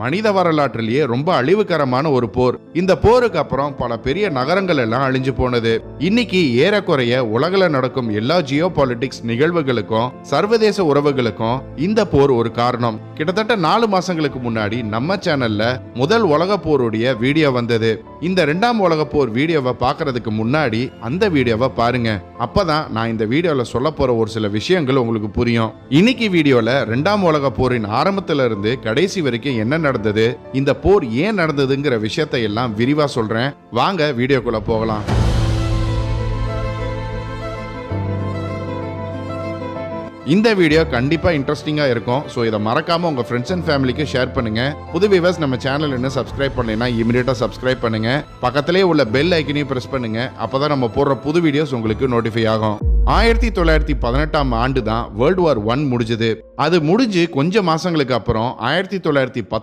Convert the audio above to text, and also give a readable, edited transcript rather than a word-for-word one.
மனித வரலாற்றிலேயே ரொம்ப அழிவுகரமான ஒரு போர். இந்த போருக்கு அப்புறம் பல பெரிய நகரங்கள் எல்லாம் அழிஞ்சு போனது. இன்னைக்கு ஏறக்குறைய உலகில நடக்கும் எல்லா ஜியோ பாலிட்டிக்ஸ் நிகழ்வுகளுக்கும் சர்வதேச உறவுகளுக்கும் இந்த போர் ஒரு காரணம். கிட்டத்தட்ட 4 மாசங்களுக்கு முன்னாடி நம்ம சேனல்ல முதல் உலக போருடைய வீடியோ வந்தது. இந்த 2ஆம் உலக போர் வீடியோவை பார்க்கறதுக்கு முன்னாடி அந்த வீடியோவை பாருங்க. அப்பதான் நான் இந்த வீடியோல சொல்ல போற ஒரு சில விஷயங்கள் உங்களுக்கு புரியும். இன்னைக்கு வீடியோல 2ஆம் உலக போரின் ஆரம்பத்துல இருந்து கடைசி வரைக்கும் என்ன நடந்தது, இந்த போர் ஏன் நடந்ததுங்கிற விஷயத்தை எல்லாம் விரிவா சொல்றேன். வாங்க வீடியோக்குள்ள போகலாம். இந்த வீடியோ கண்டிப்பா இன்ட்ரெஸ்டிங்கா இருக்கும். ஸோ இதை மறக்காம உங்க ஃப்ரெண்ட்ஸ் அண்ட் ஃபேமிலிக்கு ஷேர் பண்ணுங்க. புது வியூவர்ஸ் நம்ம சேனல் இன்னும் சப்ஸ்கிரைப் பண்ணலைன்னா இமிடியேட்டா சப்ஸ்கிரைப் பண்ணுங்க. பக்கத்திலே உள்ள பெல் ஐக்கனையும் பிரஸ் பண்ணுங்க. அப்பதான் நம்ம போடுற புது வீடியோஸ் உங்களுக்கு நோட்டிஃபை ஆகும். 1918ஆம் ஆண்டு தான் வேர்ல்டு வார் 1 முடிஞ்சது. அது முடிஞ்சு கொஞ்சம் மாசங்களுக்கு அப்புறம் 1919